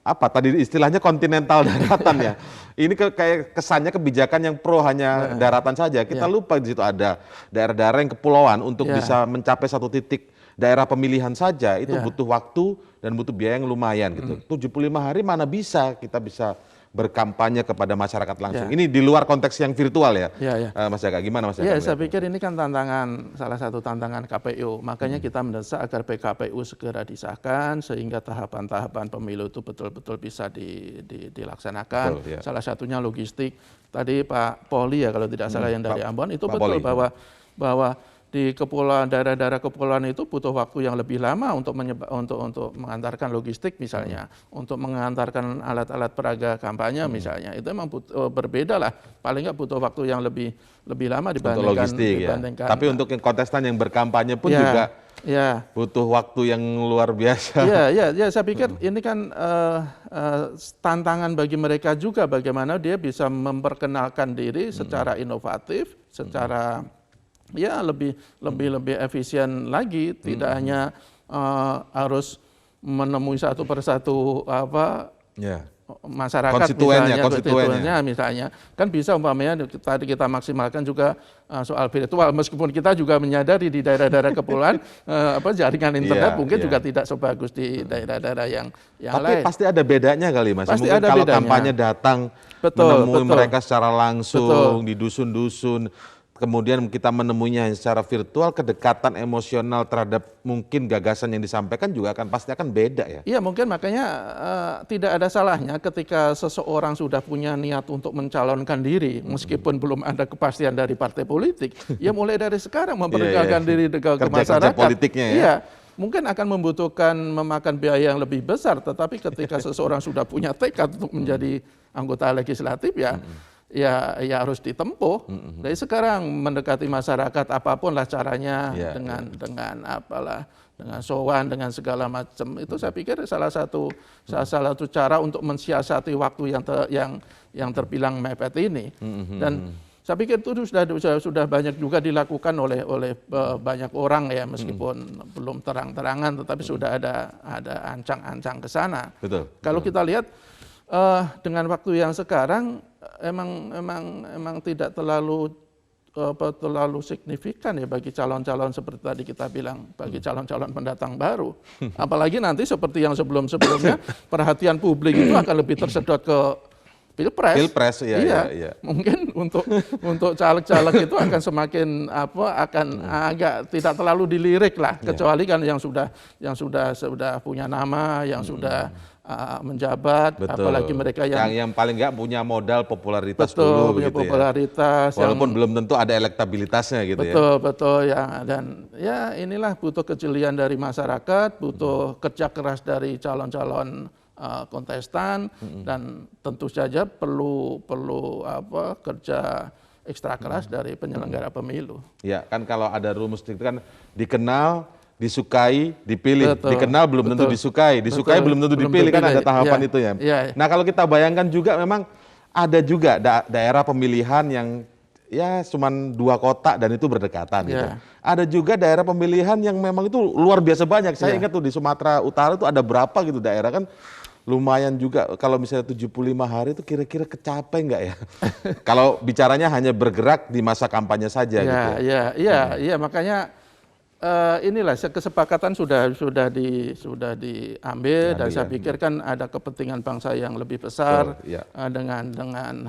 [SPEAKER 2] tadi istilahnya kontinental daratan ya. Ini kayak kesannya kebijakan yang pro hanya daratan saja. Kita lupa di situ ada daerah-daerah yang kepulauan untuk bisa mencapai satu titik daerah pemilihan saja itu butuh waktu dan butuh biaya yang lumayan gitu. 75 hari mana bisa kita bisa berkampanye kepada masyarakat langsung. Ini di luar konteks yang virtual ya. Mas Jaka, gimana Mas Jaka?
[SPEAKER 3] Ya, saya pikir ini kan salah satu tantangan KPU. Makanya kita mendesak agar PKPU segera disahkan sehingga tahapan-tahapan pemilu itu betul-betul bisa dilaksanakan.
[SPEAKER 2] Betul,
[SPEAKER 3] salah satunya logistik. Tadi Pak Poli ya kalau tidak salah yang dari Ambon itu
[SPEAKER 2] Pak
[SPEAKER 3] betul
[SPEAKER 2] Poli.
[SPEAKER 3] bahwa di kepulauan daerah-daerah kepulauan itu butuh waktu yang lebih lama untuk mengantarkan logistik misalnya, untuk mengantarkan alat-alat peraga kampanye misalnya. Itu memang berbeda lah. Paling nggak butuh waktu yang lebih lama dibandingkan
[SPEAKER 2] logistik, Tapi untuk yang kontestan yang berkampanye pun juga butuh waktu yang luar biasa.
[SPEAKER 3] Saya pikir ini kan tantangan bagi mereka juga bagaimana dia bisa memperkenalkan diri secara inovatif, secara lebih efisien lagi, tidak hanya harus menemui satu persatu masyarakat konstituennya misalnya, kan bisa umpamanya tadi kita maksimalkan juga soal virtual, meskipun kita juga menyadari di daerah-daerah kepulauan jaringan internet mungkin juga tidak sebagus di daerah-daerah yang lain.
[SPEAKER 2] Tapi pasti ada bedanya kali Mas.
[SPEAKER 3] Pasti
[SPEAKER 2] mungkin
[SPEAKER 3] ada
[SPEAKER 2] kalau
[SPEAKER 3] bedanya.
[SPEAKER 2] kampanye datang menemui mereka secara langsung di dusun-dusun. Kemudian kita menemuinya secara virtual, kedekatan emosional terhadap mungkin gagasan yang disampaikan juga pasti akan beda ya.
[SPEAKER 3] Iya mungkin makanya tidak ada salahnya ketika seseorang sudah punya niat untuk mencalonkan diri, meskipun belum ada kepastian dari partai politik, ya mulai dari sekarang memperkenalkan diri ke masyarakat.
[SPEAKER 2] Kerja politiknya ya.
[SPEAKER 3] Iya, mungkin akan memakan biaya yang lebih besar, tetapi ketika seseorang sudah punya tekad untuk menjadi anggota legislatif ya harus ditempuh. Dari sekarang mendekati masyarakat apapun lah caranya, dengan sowan, dengan segala macam, itu saya pikir salah satu cara untuk mensiasati waktu yang terbilang mepet ini. Dan saya pikir itu sudah banyak juga dilakukan oleh banyak orang ya, meskipun belum terang-terangan, tetapi sudah ada ancang-ancang ke sana. Kalau kita lihat dengan waktu yang sekarang emang tidak terlalu signifikan ya bagi calon-calon seperti tadi kita bilang, bagi calon-calon pendatang baru. Apalagi nanti seperti yang sebelum-sebelumnya perhatian publik itu akan lebih tersedot ke Pilpres,
[SPEAKER 2] iya.
[SPEAKER 3] mungkin untuk caleg-caleg itu akan semakin agak tidak terlalu dilirik lah, kecuali kan yang sudah punya nama, yang sudah menjabat, apalagi mereka
[SPEAKER 2] yang paling nggak punya modal popularitas
[SPEAKER 3] betul,
[SPEAKER 2] dulu,
[SPEAKER 3] punya
[SPEAKER 2] begitu
[SPEAKER 3] popularitas,
[SPEAKER 2] ya. Walaupun belum tentu ada elektabilitasnya gitu ya.
[SPEAKER 3] Betul ya, dan ya inilah butuh kejelian dari masyarakat, butuh kerja keras dari calon-calon kontestan, dan tentu saja perlu kerja ekstra keras dari penyelenggara pemilu.
[SPEAKER 2] Ya kan, kalau ada rumus itu kan dikenal, disukai, dipilih. Dikenal belum tentu disukai, belum tentu dipilih, kan ada tahapan itu ya. Nah kalau kita bayangkan juga memang ada juga daerah pemilihan yang ya cuman 2 kota dan itu berdekatan gitu. Ada juga daerah pemilihan yang memang itu luar biasa banyak. Saya ingat tuh di Sumatera Utara itu ada berapa gitu daerah, kan lumayan juga. Kalau misalnya 75 hari itu kira-kira kecapai nggak ya? Kalau bicaranya hanya bergerak di masa kampanye saja gitu ya.
[SPEAKER 3] Iya, makanya inilah kesepakatan sudah diambil, dan saya pikir kan ada kepentingan bangsa yang lebih besar. Dengan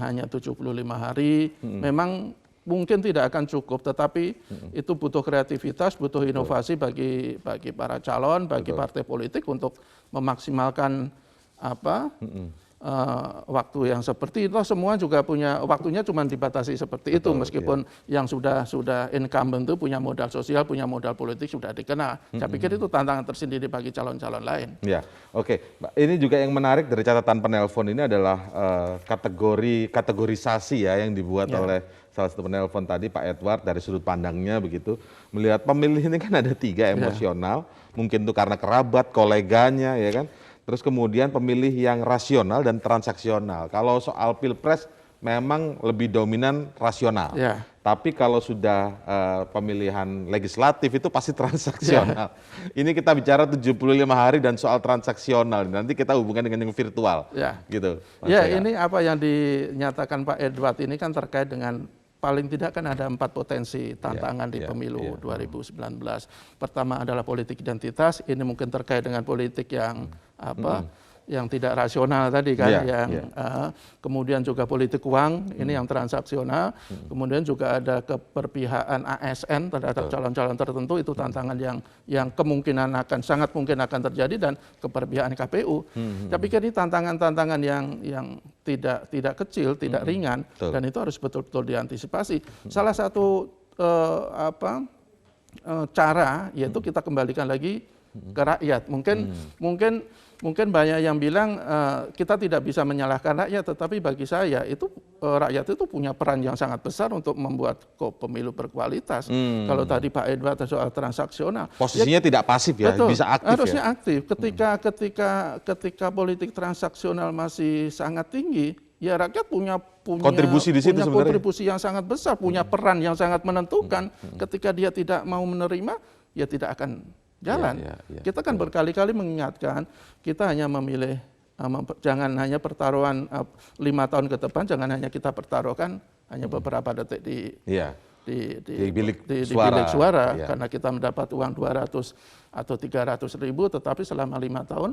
[SPEAKER 3] hanya 75 hari memang mungkin tidak akan cukup, tetapi itu butuh kreativitas, butuh inovasi bagi para calon, bagi partai politik untuk memaksimalkan waktu yang seperti itu. Semua juga punya waktunya, cuma dibatasi seperti itu, meskipun yang sudah incumbent itu punya modal sosial, punya modal politik, sudah dikenal. Saya pikir itu tantangan tersendiri bagi calon-calon lain.
[SPEAKER 2] Ya, oke. Ini juga yang menarik dari catatan penelpon ini adalah kategorisasi ya yang dibuat oleh salah satu penelpon tadi, Pak Edward, dari sudut pandangnya begitu. Melihat pemilih ini kan ada 3, emosional, mungkin itu karena kerabat, koleganya, ya kan. Terus kemudian pemilih yang rasional dan transaksional. Kalau soal pilpres memang lebih dominan rasional. Tapi kalau sudah pemilihan legislatif itu pasti transaksional. Ini kita bicara 75 hari dan soal transaksional. Nanti kita hubungkan dengan yang virtual. Gitu.
[SPEAKER 3] Ini apa yang dinyatakan Pak Edward ini kan terkait dengan paling tidak kan ada 4 potensi tantangan di pemilu 2019. Pertama adalah politik identitas, ini mungkin terkait dengan politik yang yang tidak rasional tadi kan, kemudian juga politik uang, ini yang transaksional, kemudian juga ada keberpihakan ASN terhadap calon-calon tertentu, itu tantangan yang kemungkinan sangat mungkin akan terjadi, dan keberpihakan KPU. Tapi ini tantangan-tantangan yang tidak kecil, tidak ringan, dan itu harus betul-betul diantisipasi. Salah satu cara yaitu kita kembalikan lagi ke rakyat. Mungkin banyak yang bilang kita tidak bisa menyalahkan rakyat, tetapi bagi saya itu rakyat itu punya peran yang sangat besar untuk membuat pemilu berkualitas. Kalau tadi Pak Edward soal transaksional,
[SPEAKER 2] posisinya tidak pasif ya, betul, bisa aktif.
[SPEAKER 3] Harusnya aktif. Ketika politik transaksional masih sangat tinggi, ya rakyat punya
[SPEAKER 2] kontribusi di situ,
[SPEAKER 3] kontribusi yang sangat besar, punya peran yang sangat menentukan. Ketika dia tidak mau menerima, ya tidak akan jalan. Kita kan berkali-kali mengingatkan, kita hanya memilih, jangan hanya pertaruhan 5 tahun ke depan, jangan hanya kita pertaruhkan hanya beberapa detik di bilik suara, karena kita mendapat uang 200 atau 300 ribu, tetapi selama 5 tahun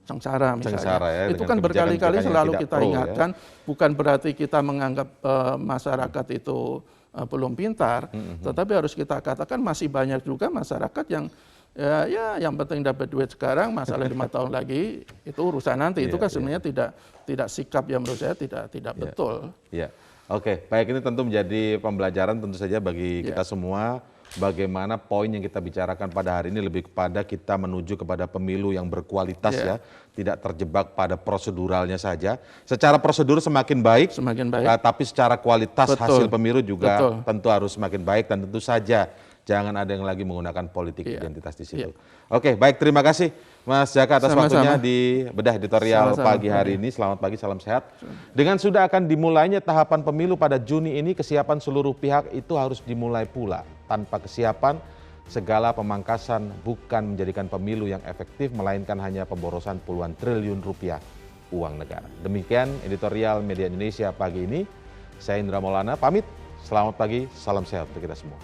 [SPEAKER 3] sengsara misalnya. Itu kan berkali-kali selalu kita ingatkan, bukan berarti kita menganggap masyarakat itu belum pintar, tetapi harus kita katakan masih banyak juga masyarakat yang yang penting dapat duit sekarang, masalah 5 tahun lagi itu urusan nanti. Itu kan sebenarnya tidak sikap yang menurut saya tidak betul.
[SPEAKER 2] Oke, baik, ini tentu menjadi pembelajaran tentu saja bagi kita semua, bagaimana poin yang kita bicarakan pada hari ini lebih kepada kita menuju kepada pemilu yang berkualitas ya, tidak terjebak pada proseduralnya saja. Secara prosedur semakin baik, tapi secara kualitas hasil pemilu juga tentu harus semakin baik, dan tentu saja jangan ada yang lagi menggunakan politik identitas di situ. Oke, baik, terima kasih Mas Jaka atas waktunya di Bedah Editorial pagi hari ini. Selamat pagi, salam sehat. Dengan sudah akan dimulainya tahapan pemilu pada Juni ini, kesiapan seluruh pihak itu harus dimulai pula. Tanpa kesiapan, segala pemangkasan bukan menjadikan pemilu yang efektif, melainkan hanya pemborosan puluhan triliun rupiah uang negara. Demikian editorial Media Indonesia pagi ini. Saya Indra Maulana, pamit. Selamat pagi, salam sehat untuk kita semua.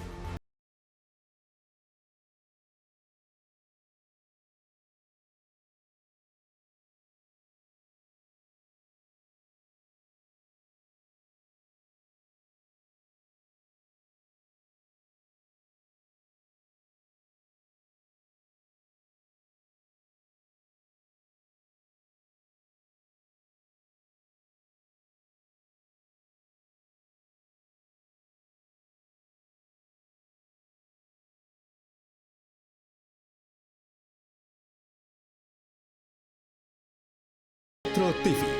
[SPEAKER 10] Metro TV.